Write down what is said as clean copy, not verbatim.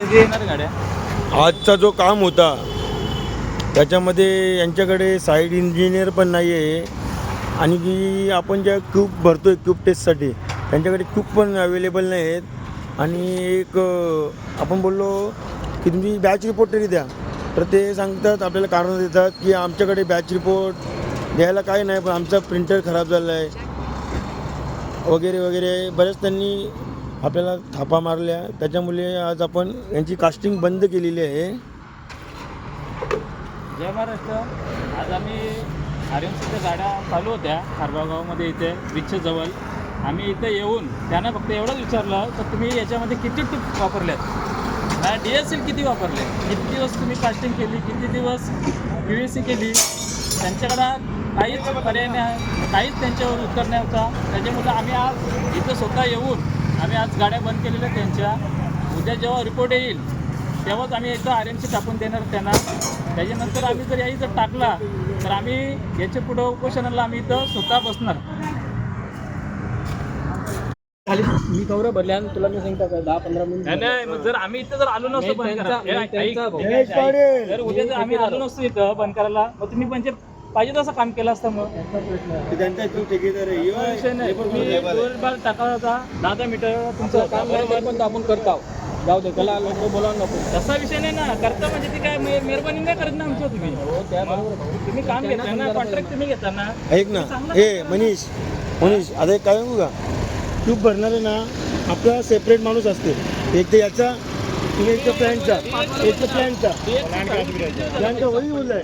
येणार गाड्या आजचा जो काम होता त्याच्यामध्ये यांच्याकडे साईड इंजिनियर पण नाही आहे आणि की आपण ज्या क्यूब भरतोय क्यूब टेस्टसाठी त्यांच्याकडे क्यूब पण अवेलेबल नाही आहेत आणि एक आपण बोललो की तुम्ही बॅच रिपोर्ट तरी द्या तर ते सांगतात आपल्याला कारण देतात की आमच्याकडे बॅच रिपोर्ट द्यायला काही नाही पण आमचा प्रिंटर खराब झाला आहे वगैरे वगैरे बऱ्याच त्यांनी आपल्याला थापा मारल्या त्याच्यामुळे आज आपण यांची कास्टिंग बंद केलेली आहे. जय महाराष्ट्र. आज आम्ही आर्यनसीच्या गाड्या चालू होत्या खारबागावमध्ये इथे रिक्षेजवळ. आम्ही इथे येऊन त्यांना फक्त एवढंच विचारलं तर तुम्ही याच्यामध्ये किती ट्यूब वापरल्यात, DSL किती वापरले, किती दिवस तुम्ही कास्टिंग केली, किती दिवस PVC केली. त्यांच्याकडं काहीच पर्याय नाही, काहीच त्यांच्यावर उत्तर नाही होता. त्याच्यामुळे आम्ही आज इथं स्वतः येऊन आम्ही आज गाड्या बंद केलेल्या त्यांच्या. उद्या जेव्हा रिपोर्ट येईल तेव्हाच आम्ही इथं आर्यनसी टाकून देणार त्यांना. त्याच्यानंतर आम्ही जर याही जर टाकला तर आम्ही याच्या पुढं उपोषणाला आम्ही इथं स्वतः बसणार. मी कवरं भरले आणि तुला मी सांगता का 10-15 मिनिट नाही मग जर आम्ही इथं जर आलो नसतो बंद करायला, जर उद्या जर आम्ही आलो नसतो इथं बंद करायला मग तुम्ही म्हणजे पाहिजे तसं काम केलं असतं. मग त्यांचा तो ठेकेदार आहे विषय नाही, तुम्ही गोलबार टाकायला होता 10 मीटर तुमचं काम नाही पण आपण करतो. जाऊ दे त्याला लोक बोलावं नको. तसा विषय नाही ना. करता म्हणजे ती काय मेहरबानी नाही करत ना आमच्या. तुम्ही तुम्ही काम घेता ना, कॉन्ट्रॅक्ट तुम्ही घेता ना. ऐक ना मनीष आता एक काय सांगू का ट्यूब भरणारे ना आपला सेपरेट माणूस असते. एक तर याचा तुम्ही एक तर प्लॅनचा एक तर प्लॅनचा वही बोललाय